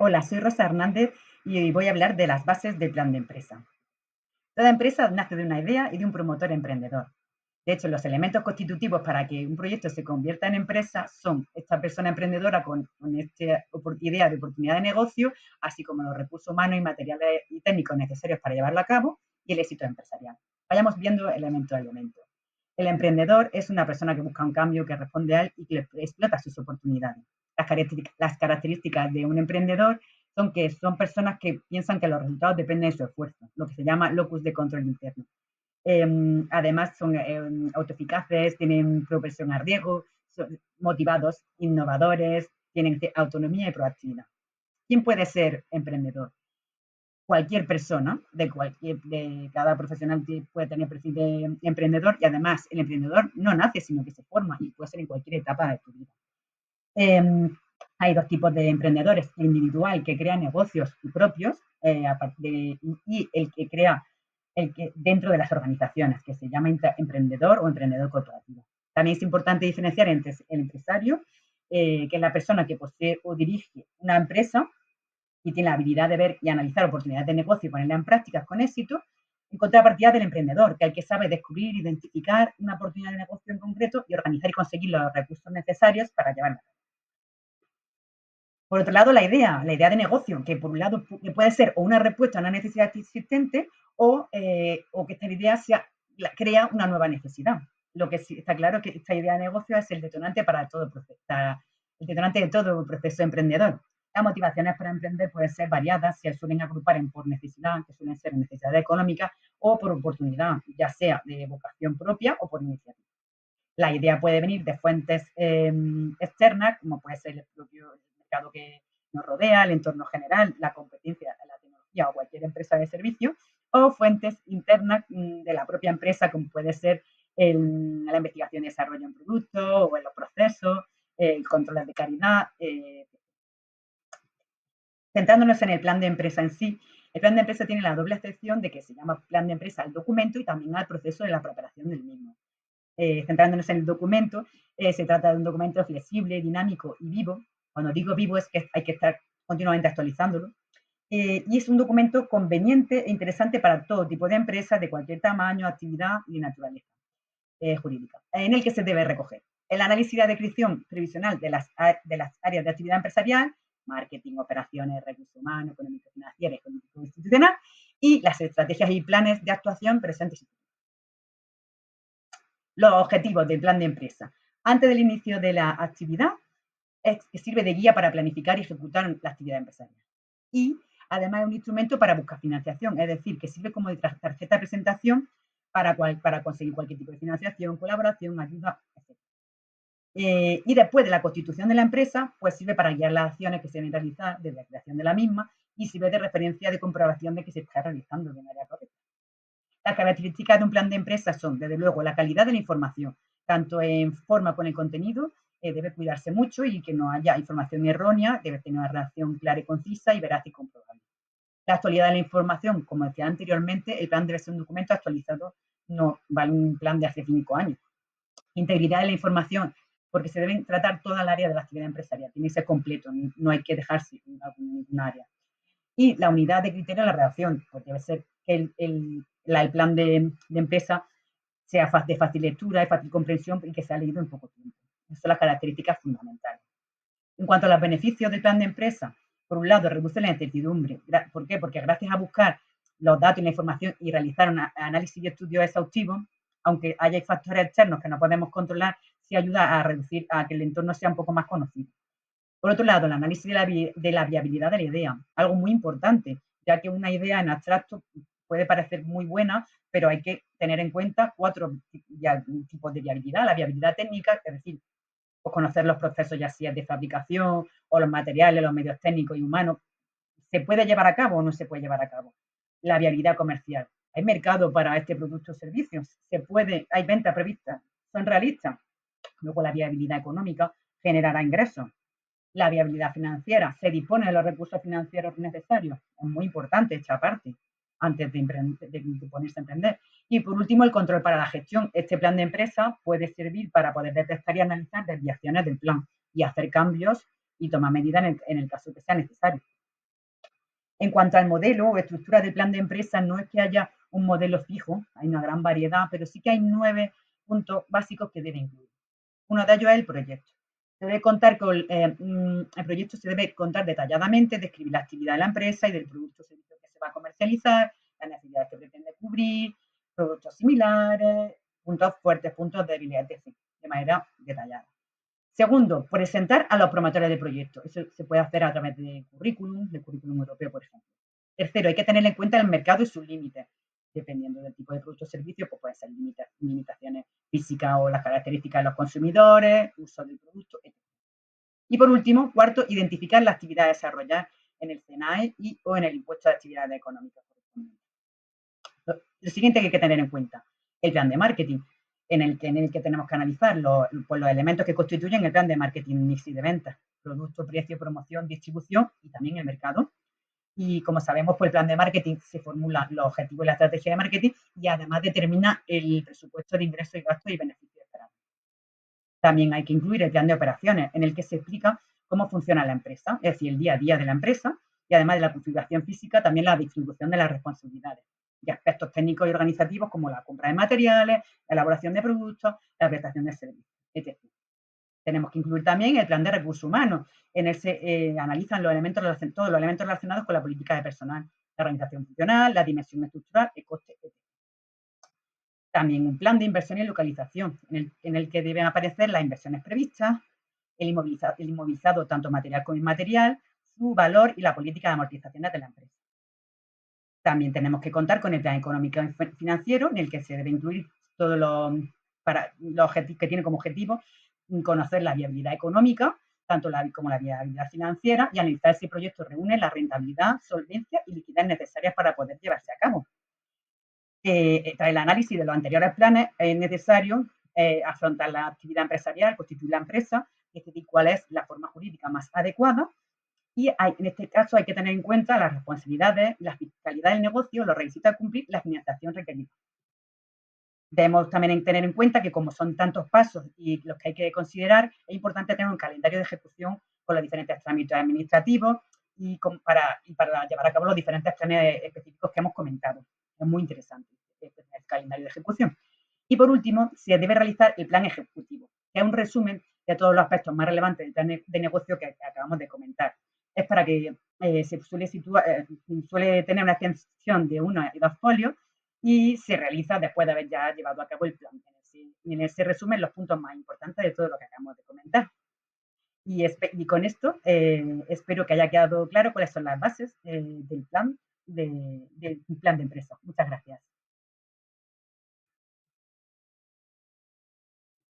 Hola, soy Rosa Hernández y hoy voy a hablar de las bases del plan de empresa. Toda empresa nace de una idea y de un promotor emprendedor. De hecho, los elementos constitutivos para que un proyecto se convierta en empresa son esta persona emprendedora con esta idea de oportunidad de negocio, así como los recursos humanos y materiales y técnicos necesarios para llevarlo a cabo y el éxito empresarial. Vayamos viendo elemento a elemento. El emprendedor es una persona que busca un cambio, que responde a él y que explota sus oportunidades. Las características de un emprendedor son que son personas que piensan que los resultados dependen de su esfuerzo, lo que se llama locus de control interno. Además, son autoeficaces, tienen propensión a riesgo, son motivados, innovadores, tienen autonomía y proactividad. ¿Quién puede ser emprendedor? Cualquier persona, de cada profesional puede tener perfil de emprendedor, y además el emprendedor no nace, sino que se forma y puede ser en cualquier etapa de tu vida. Hay dos tipos de emprendedores: el individual, que crea negocios propios, y el que crea dentro de las organizaciones, que se llama emprendedor o emprendedor corporativo. También es importante diferenciar entre el empresario, que es la persona que posee o dirige una empresa y tiene la habilidad de ver y analizar oportunidades de negocio y ponerlas en práctica con éxito, en contrapartida del emprendedor, que es el que sabe descubrir, identificar una oportunidad de negocio en concreto y organizar y conseguir los recursos necesarios para llevarla. Por otro lado, la idea de negocio, que por un lado puede ser o una respuesta a una necesidad existente o que esta idea crea una nueva necesidad. Lo que sí está claro es que esta idea de negocio es el detonante para todo proceso, el detonante de todo proceso emprendedor. Las motivaciones para emprender pueden ser variadas, se suelen agrupar por necesidad, que suelen ser necesidades económicas, o por oportunidad, ya sea de vocación propia o por iniciativa. La idea puede venir de fuentes externas, como puede ser el propio mercado que nos rodea, el entorno general, la competencia, la tecnología o cualquier empresa de servicio, o fuentes internas de la propia empresa, como puede ser la investigación y desarrollo en productos o en los procesos, el control de calidad. Centrándonos en el plan de empresa en sí, el plan de empresa tiene la doble excepción de que se llama plan de empresa al documento y también al proceso de la preparación del mismo. Centrándonos en el documento, se trata de un documento flexible, dinámico y vivo. Cuando digo vivo es que hay que estar continuamente actualizándolo. Y es un documento conveniente e interesante para todo tipo de empresas, de cualquier tamaño, actividad y naturaleza jurídica, en el que se debe recoger el análisis y la descripción previsional de las áreas de actividad empresarial: marketing, operaciones, recursos humanos, económico financiero, económico institucional, y las estrategias y planes de actuación presentes y futuros. Los objetivos del plan de empresa. Antes del inicio de la actividad, es que sirve de guía para planificar y ejecutar la actividad empresarial. Y además es un instrumento para buscar financiación, es decir, que sirve como de tarjeta de presentación para conseguir cualquier tipo de financiación, colaboración, ayuda, etc. Y después de la constitución de la empresa, pues sirve para guiar las acciones que se deben realizar desde la creación de la misma y sirve de referencia de comprobación de que se está realizando de manera correcta. Las características de un plan de empresa son, desde luego, la calidad de la información, tanto en forma como en el contenido. Debe cuidarse mucho y que no haya información errónea, debe tener una redacción clara y concisa y veraz y comprobable. La actualidad de la información, como decía anteriormente, el plan debe ser un documento actualizado, no vale un plan de hace 5 años. Integridad de la información, porque se deben tratar toda el área de la actividad empresarial, tiene que ser completo, no hay que dejarse ningún área. Y la unidad de criterio de la redacción, pues debe ser que el plan de empresa sea de fácil lectura, de fácil comprensión y que sea leído en poco tiempo. Esas son las características fundamentales. En cuanto a los beneficios del plan de empresa, por un lado, reduce la incertidumbre. ¿Por qué? Porque gracias a buscar los datos y la información y realizar un análisis y estudios exhaustivos, aunque haya factores externos que no podemos controlar, sí ayuda a reducir, a que el entorno sea un poco más conocido. Por otro lado, el análisis de la viabilidad de la idea, algo muy importante, ya que una idea en abstracto puede parecer muy buena, pero hay que tener en cuenta 4 tipos de viabilidad. La viabilidad técnica, es decir, pues conocer los procesos, ya sea de fabricación o los materiales, los medios técnicos y humanos. ¿Se puede llevar a cabo o no se puede llevar a cabo? La viabilidad comercial. ¿Hay mercado para este producto o servicio? ¿Hay ventas previstas? ¿Son realistas? Luego, la viabilidad económica: generará ingresos. La viabilidad financiera: ¿se dispone de los recursos financieros necesarios? Es muy importante esta parte antes de ponerse a emprender. Y por último, el control para la gestión. Este plan de empresa puede servir para poder detectar y analizar desviaciones del plan y hacer cambios y tomar medidas en el caso que sea necesario. En cuanto al modelo o estructura del plan de empresa, no es que haya un modelo fijo, hay una gran variedad, pero sí que hay 9 puntos básicos que debe incluir. Uno de ellos es el proyecto. El proyecto se debe contar detalladamente, describir la actividad de la empresa y del producto o servicio que se va a comercializar, las necesidades que pretende cubrir, productos similares, puntos fuertes, puntos débiles, etc., de manera detallada. Segundo, presentar a los promotores del proyecto. Eso se puede hacer a través de currículum europeo, por ejemplo. Tercero, hay que tener en cuenta el mercado y sus límites. Dependiendo del tipo de producto o servicio, pues pueden ser limitaciones físicas o las características de los consumidores, uso del producto, etc. Y por último, cuarto, identificar la actividad a desarrollar en el CENAE o en el impuesto de actividades económicas. Lo siguiente que hay que tener en cuenta, el plan de marketing, en el que tenemos que analizar pues los elementos que constituyen el plan de marketing mix y de ventas, producto, precio, promoción, distribución y también el mercado. Y como sabemos, pues el plan de marketing se formula los objetivos y la estrategia de marketing y además determina el presupuesto de ingresos y gastos y beneficios esperados. También hay que incluir el plan de operaciones, en el que se explica cómo funciona la empresa, es decir, el día a día de la empresa y además de la configuración física, también la distribución de las responsabilidades y aspectos técnicos y organizativos como la compra de materiales, la elaboración de productos, la prestación de servicios, etc. Tenemos que incluir también el plan de recursos humanos, en el que se analizan todos los elementos relacionados con la política de personal, la organización funcional, la dimensión estructural, el coste, etc. También un plan de inversión y localización, en el que deben aparecer las inversiones previstas, el inmovilizado tanto material como inmaterial, su valor y la política de amortizaciones de la empresa. También tenemos que contar con el plan económico y financiero, en el que se debe incluir todos los objetivos que tiene como objetivo conocer la viabilidad económica, tanto como la viabilidad financiera, y analizar si el proyecto reúne la rentabilidad, solvencia y liquidez necesarias para poder llevarse a cabo. Tras el análisis de los anteriores planes, es necesario afrontar la actividad empresarial, constituir la empresa, decidir cuál es la forma jurídica más adecuada y en este caso hay que tener en cuenta las responsabilidades, la fiscalidad del negocio, los requisitos a cumplir, la financiación requerida. Debemos también tener en cuenta que como son tantos pasos y los que hay que considerar, es importante tener un calendario de ejecución con los diferentes trámites administrativos para llevar a cabo los diferentes planes específicos que hemos comentado. Es muy interesante el calendario de ejecución. Y por último, se debe realizar el plan ejecutivo, que es un resumen de todos los aspectos más relevantes del plan de negocio que acabamos de comentar. Es para que suele tener una extensión de 1 y 2 folios y se realiza después de haber ya llevado a cabo el plan. En ese resumen los puntos más importantes de todo lo que acabamos de comentar. Y con esto espero que haya quedado claro cuáles son las bases del plan de empresa. Muchas gracias.